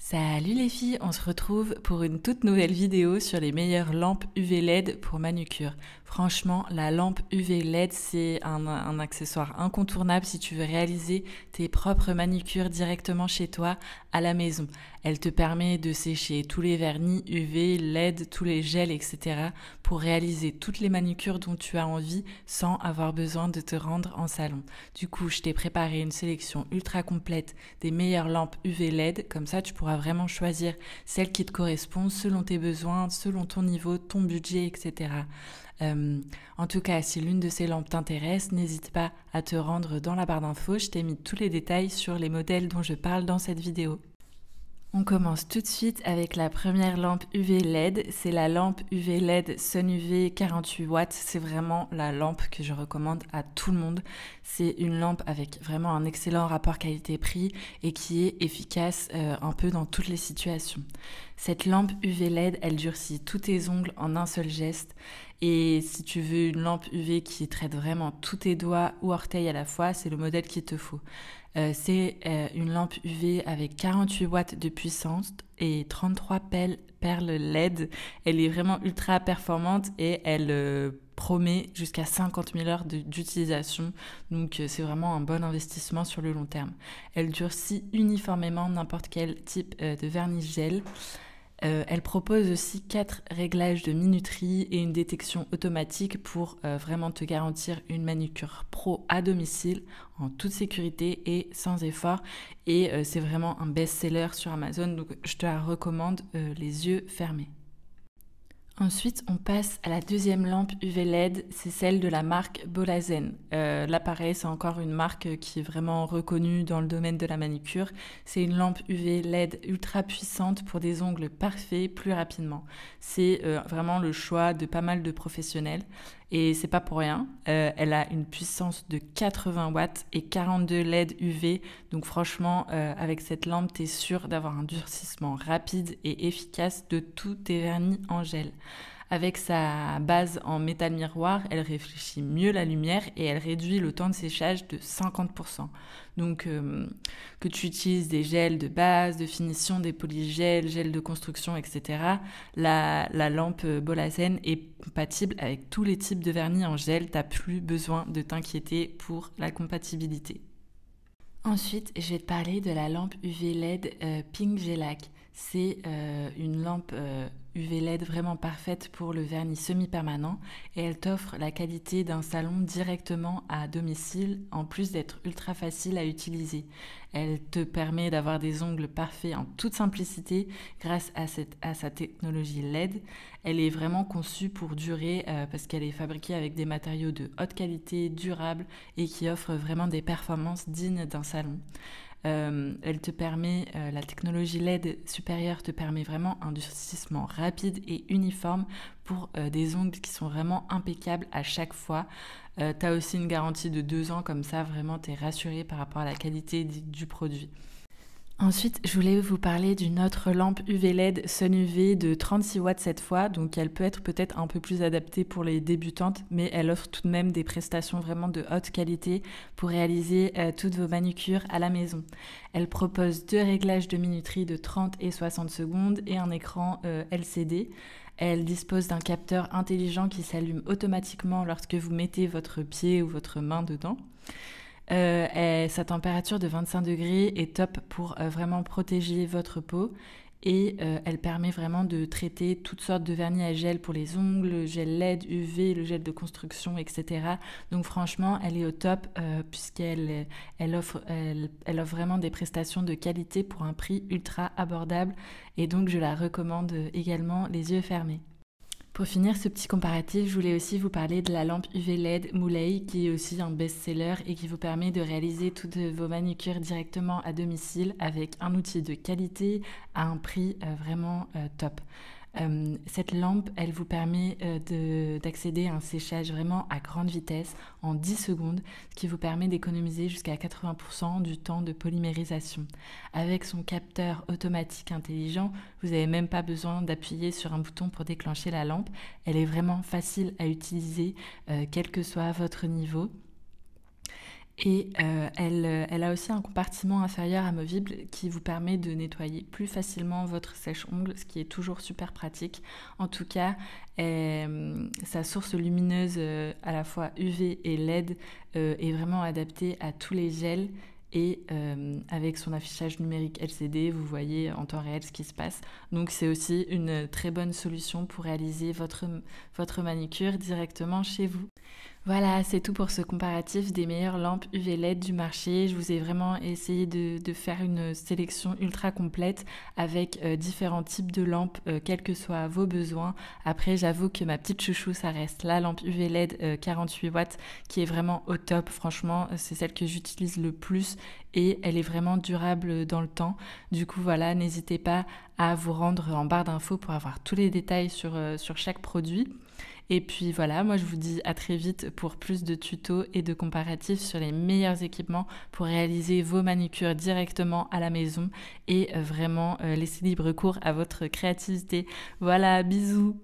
Salut les filles, on se retrouve pour une toute nouvelle vidéo sur les meilleures lampes UV LED pour manucure. Franchement, la lampe UV LED, c'est un accessoire incontournable si tu veux réaliser tes propres manucures directement chez toi à la maison. Elle te permet de sécher tous les vernis UV, LED, tous les gels, etc. pour réaliser toutes les manucures dont tu as envie sans avoir besoin de te rendre en salon. Du coup, je t'ai préparé une sélection ultra complète des meilleures lampes UV LED, comme ça tu pourras vraiment choisir celle qui te correspond selon tes besoins, selon ton niveau, ton budget, etc. En tout cas, si l'une de ces lampes t'intéresse, n'hésite pas à te rendre dans la barre d'infos. Je t'ai mis tous les détails sur les modèles dont je parle dans cette vidéo. On commence tout de suite avec la première lampe UV LED. C'est la lampe UV LED Sun UV 48 watts. C'est vraiment la lampe que je recommande à tout le monde. C'est une lampe avec vraiment un excellent rapport qualité-prix et qui est efficace un peu dans toutes les situations. Cette lampe UV LED, elle durcit tous tes ongles en un seul geste. Et si tu veux une lampe UV qui traite vraiment tous tes doigts ou orteils à la fois, c'est le modèle qu'il te faut. C'est une lampe UV avec 48 watts de puissance et 33 perles LED. Elle est vraiment ultra performante et elle promet jusqu'à 50 000 heures d'utilisation. Donc c'est vraiment un bon investissement sur le long terme. Elle durcit uniformément n'importe quel type de vernis gel. Elle propose aussi 4 réglages de minuterie et une détection automatique pour vraiment te garantir une manucure pro à domicile en toute sécurité et sans effort. Et c'est vraiment un best-seller sur Amazon, donc je te la recommande les yeux fermés. Ensuite, on passe à la deuxième lampe UV LED, c'est celle de la marque Bolazen. Là, pareil, c'est encore une marque qui est vraiment reconnue dans le domaine de la manucure. C'est une lampe UV LED ultra puissante pour des ongles parfaits plus rapidement. C'est vraiment le choix de pas mal de professionnels. Et c'est pas pour rien. Elle a une puissance de 80 watts et 42 LED UV. Donc franchement, avec cette lampe, tu es sûr d'avoir un durcissement rapide et efficace de tous tes vernis en gel. Avec sa base en métal miroir, elle réfléchit mieux la lumière et elle réduit le temps de séchage de 50%. Donc, que tu utilises des gels de base, de finition, des polygels, gels de construction, etc., la lampe Bolazen est compatible avec tous les types de vernis en gel. Tu n'as plus besoin de t'inquiéter pour la compatibilité. Ensuite, je vais te parler de la lampe UV LED Pink Gelac. C'est une lampe UV LED vraiment parfaite pour le vernis semi-permanent et elle t'offre la qualité d'un salon directement à domicile en plus d'être ultra facile à utiliser. Elle te permet d'avoir des ongles parfaits en toute simplicité grâce à sa technologie LED. Elle est vraiment conçue pour durer parce qu'elle est fabriquée avec des matériaux de haute qualité, durables et qui offrent vraiment des performances dignes d'un salon. Elle te permet, la technologie LED supérieure te permet vraiment un durcissement rapide et uniforme pour des ongles qui sont vraiment impeccables à chaque fois. Tu as aussi une garantie de 2 ans, comme ça vraiment tu es rassuré par rapport à la qualité du produit. Ensuite, je voulais vous parler d'une autre lampe UV LED Sun UV de 36 watts cette fois, donc elle peut être peut-être un peu plus adaptée pour les débutantes, mais elle offre tout de même des prestations vraiment de haute qualité pour réaliser toutes vos manucures à la maison. Elle propose 2 réglages de minuterie de 30 et 60 secondes et un écran LCD. Elle dispose d'un capteur intelligent qui s'allume automatiquement lorsque vous mettez votre pied ou votre main dedans. Sa température de 25 degrés est top pour vraiment protéger votre peau et elle permet vraiment de traiter toutes sortes de vernis à gel pour les ongles, le gel LED, UV, le gel de construction, etc. Donc franchement, elle est au top puisqu'elle offre vraiment des prestations de qualité pour un prix ultra abordable et donc je la recommande également les yeux fermés. Pour finir ce petit comparatif, je voulais aussi vous parler de la lampe UV LED Moulay qui est aussi un best-seller et qui vous permet de réaliser toutes vos manucures directement à domicile avec un outil de qualité à un prix vraiment top. Cette lampe, elle vous permet d'accéder à un séchage vraiment à grande vitesse en 10 secondes, ce qui vous permet d'économiser jusqu'à 80% du temps de polymérisation. Avec son capteur automatique intelligent, vous n'avez même pas besoin d'appuyer sur un bouton pour déclencher la lampe. Elle est vraiment facile à utiliser, quel que soit votre niveau. Et elle a aussi un compartiment inférieur amovible qui vous permet de nettoyer plus facilement votre sèche-ongles, ce qui est toujours super pratique. En tout cas, sa source lumineuse à la fois UV et LED est vraiment adaptée à tous les gels. Et avec son affichage numérique LCD, vous voyez en temps réel ce qui se passe. Donc c'est aussi une très bonne solution pour réaliser votre manucure directement chez vous. Voilà, c'est tout pour ce comparatif des meilleures lampes UV LED du marché. Je vous ai vraiment essayé de faire une sélection ultra complète avec différents types de lampes, quels que soient vos besoins. Après, j'avoue que ma petite chouchou, ça reste la lampe UV LED 48 watts qui est vraiment au top. Franchement, c'est celle que j'utilise le plus et elle est vraiment durable dans le temps. Du coup, voilà, n'hésitez pas à vous rendre en barre d'infos pour avoir tous les détails sur chaque produit. Et puis voilà, moi je vous dis à très vite pour plus de tutos et de comparatifs sur les meilleurs équipements pour réaliser vos manucures directement à la maison et vraiment laisser libre cours à votre créativité. Voilà, bisous!